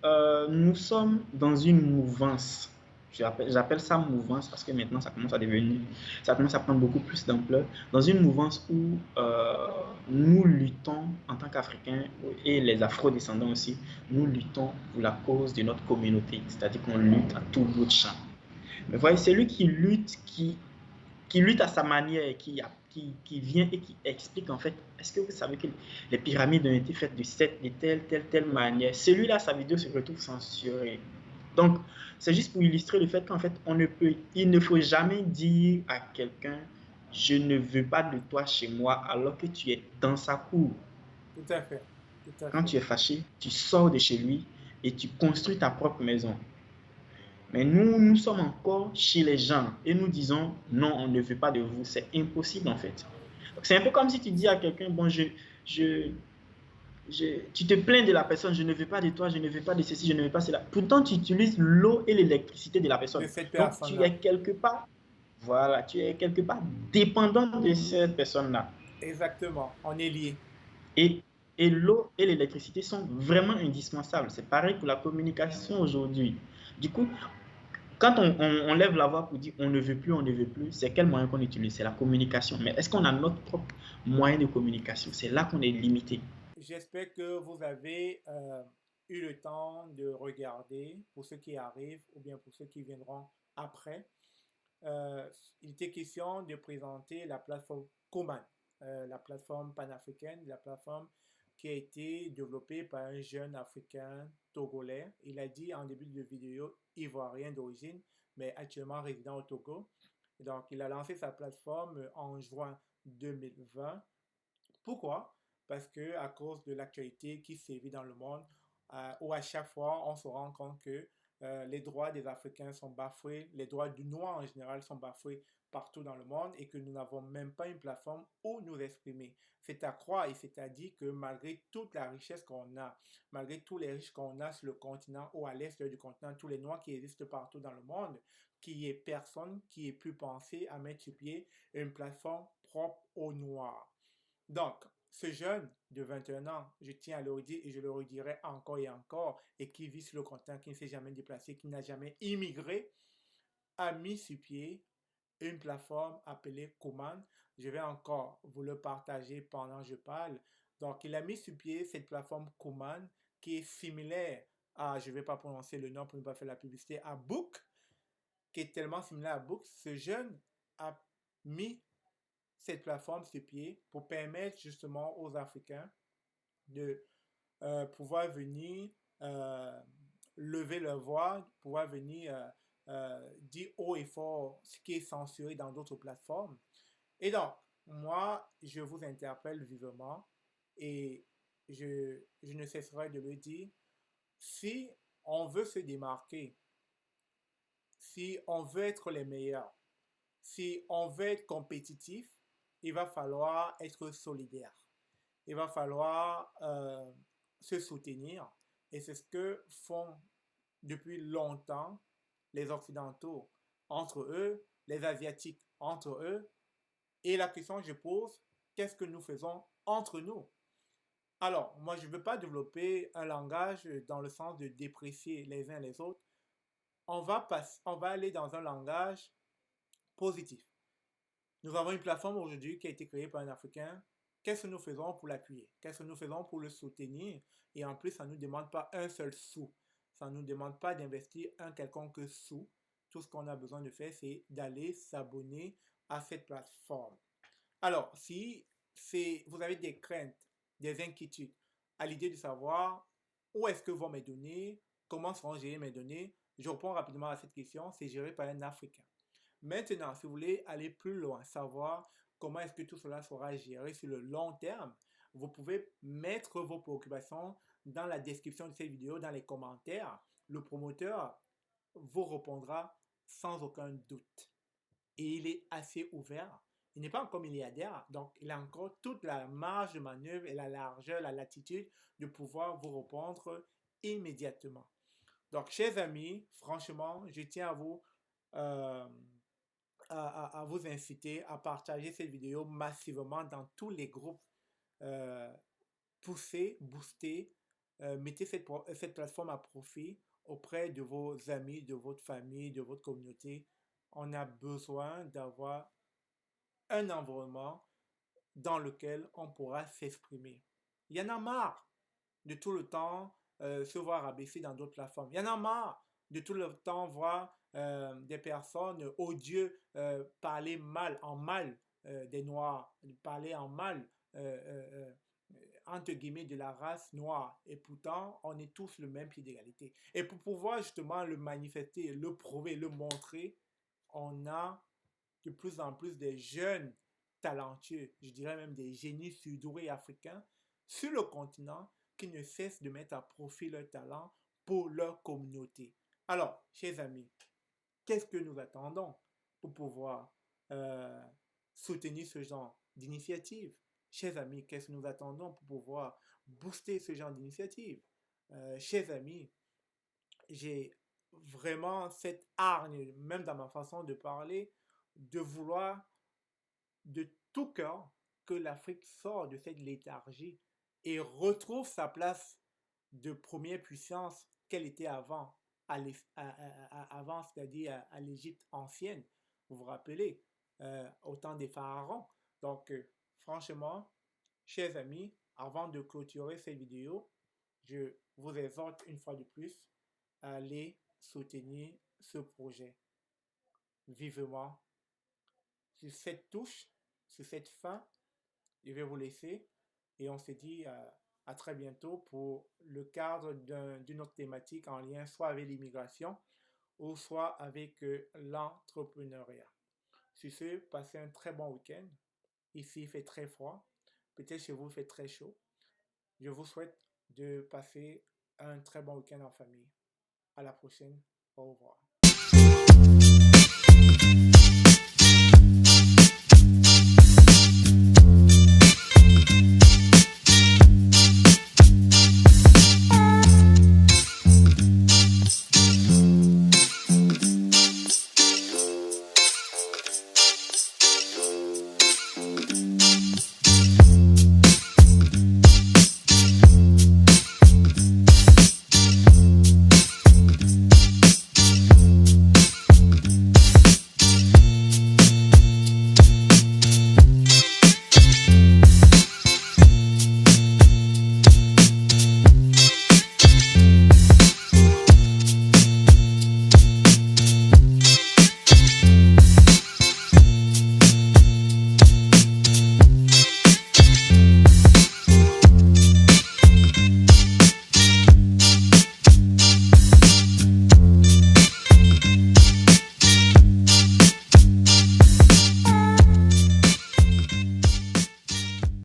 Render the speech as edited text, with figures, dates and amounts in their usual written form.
Nous sommes dans une mouvance. J'appelle ça mouvance parce que maintenant ça commence à prendre beaucoup plus d'ampleur. Dans une mouvance où nous luttons en tant qu'Africains et les Afro-descendants aussi, nous luttons pour la cause de notre communauté. C'est-à-dire qu'on lutte à tout bout de champ. Mais voyez, celui qui lutte à sa manière, qui vient et qui explique en fait, est-ce que vous savez que les pyramides ont été faites de telle manière. Celui-là, sa vidéo se retrouve censurée. Donc, c'est juste pour illustrer le fait qu'en fait, il ne faut jamais dire à quelqu'un, je ne veux pas de toi chez moi, alors que tu es dans sa cour. Tout à fait. Tout à Quand fait. tu es fâché, tu sors de chez lui et tu construis ta propre maison. Mais nous sommes encore chez les gens et nous disons non, on ne veut pas de vous. C'est impossible en fait. C'est un peu comme si tu dis à quelqu'un, bon, je, tu te plains de la personne, je ne veux pas de toi, je ne veux pas de ceci, je ne veux pas cela. Pourtant, tu utilises l'eau et l'électricité de la De personne. cette Donc, tu es personne-là. quelque part, voilà, tu es quelque part dépendant de cette personne-là. Exactement. On est lié. Et, et l'eau et l'électricité sont vraiment indispensables. C'est pareil pour la communication aujourd'hui. Du coup, quand on lève la voix pour dire on ne veut plus, on ne veut plus, c'est quel moyen qu'on utilise? C'est la communication. Mais est-ce qu'on a notre propre moyen de communication? C'est là qu'on est limité. J'espère que vous avez eu le temps de regarder pour ceux qui arrivent ou bien pour ceux qui viendront après. Euh, il était question de présenter la plateforme Coman, la plateforme panafricaine, la plateforme qui a été développée par un jeune africain togolais. Il a dit en début de vidéo ivoirien d'origine, mais actuellement résident au Togo. Donc, il a lancé sa plateforme en juin 2020. Pourquoi? Parce que à cause de l'actualité qui sévit dans le monde, où à chaque fois on se rend compte que les droits des Africains sont bafoués, les droits du noir en général sont bafoués partout dans le monde et que nous n'avons même pas une plateforme où nous exprimer. C'est à croire et c'est à dire que malgré toute la richesse qu'on a, malgré tous les riches qu'on a sur le continent ou à l'est du continent, tous les noirs qui existent partout dans le monde, qu'il n'y ait personne qui ait pu penser à mettre sur pied une plateforme propre aux noirs. Donc, ce jeune de 21 ans, je tiens à le dire et je le redirai encore et encore, et qui vit sur le continent, qui ne s'est jamais déplacé, qui n'a jamais immigré, a mis sur pied une plateforme appelée Kuman. Je vais encore vous le partager pendant que je parle. Donc, il a mis sur pied cette plateforme Kuman qui est similaire à, je ne vais pas prononcer le nom pour ne pas faire la publicité, à Book, qui est tellement similaire à Book. Ce jeune a mis cette plateforme sur pied pour permettre justement aux Africains de pouvoir venir euh, lever leur voix, pouvoir venir dire haut et fort ce qui est censuré dans d'autres plateformes. Et donc, moi, je vous interpelle vivement et je ne cesserai de le dire, si on veut se démarquer, si on veut être les meilleurs, si on veut être compétitif, il va falloir être solidaire. Il va falloir se soutenir. Et c'est ce que font depuis longtemps les Occidentaux entre eux, les Asiatiques entre eux. Et la question que je pose, qu'est-ce que nous faisons entre nous? Alors, moi, je ne veux pas développer un langage dans le sens de déprécier les uns les autres. On va aller dans un langage positif. Nous avons une plateforme aujourd'hui qui a été créée par un Africain. Qu'est-ce que nous faisons pour l'appuyer? Qu'est-ce que nous faisons pour le soutenir? Et en plus, ça ne nous demande pas un seul sou. Ça ne nous demande pas d'investir un quelconque sou. Tout ce qu'on a besoin de faire, c'est d'aller s'abonner à cette plateforme. Alors, si vous avez des craintes, des inquiétudes à l'idée de savoir où est-ce que vont mes données, comment seront gérées mes données, je réponds rapidement à cette question. C'est géré par un Africain. Maintenant, si vous voulez aller plus loin, savoir comment est-ce que tout cela sera géré sur le long terme, vous pouvez mettre vos préoccupations dans la description de cette vidéo, dans les commentaires. Le promoteur vous répondra sans aucun doute. Et il est assez ouvert. Il n'est pas encore milliardaire, donc il a encore toute la marge de manœuvre et la largeur, la latitude de pouvoir vous répondre immédiatement. Donc, chers amis, franchement, je tiens à vous euh, à vous inciter à partager cette vidéo massivement dans tous les groupes, pousser, booster mettez cette plateforme à profit auprès de vos amis, de votre famille, de votre communauté. On a besoin d'avoir un environnement dans lequel on pourra s'exprimer. Il y en a marre de tout le temps se voir abaisser dans d'autres plateformes. Il y en a marre de tout le temps voir des personnes odieuses parler en mal des Noirs, parler en mal entre guillemets de la race noire. Et pourtant, on est tous le même pied d'égalité. Et pour pouvoir justement le manifester, le prouver, le montrer, on a de plus en plus des jeunes talentueux, je dirais même des génies sudoués africains sur le continent qui ne cessent de mettre à profit leur talent pour leur communauté. Alors, chers amis, qu'est-ce que nous attendons pour pouvoir soutenir ce genre d'initiative? Chers amis, qu'est-ce que nous attendons pour pouvoir booster ce genre d'initiative? Chers amis, j'ai vraiment cette hargne, même dans ma façon de parler, de vouloir de tout cœur que l'Afrique sort de cette léthargie et retrouve sa place de première puissance qu'elle était avant, c'est-à-dire à l'Égypte ancienne. Vous vous rappelez, au temps des pharaons. Donc, franchement, chers amis, avant de clôturer cette vidéo, je vous exhorte une fois de plus à aller soutenir ce projet vivement. Sur cette touche, sur cette fin, je vais vous laisser et on se dit à très bientôt pour le cadre d'une autre thématique en lien soit avec l'immigration ou soit avec l'entrepreneuriat. Sur ce, passez un très bon week-end. Ici, il fait très froid. Peut-être chez vous, il fait très chaud. Je vous souhaite de passer un très bon week-end en famille. À la prochaine. Au revoir.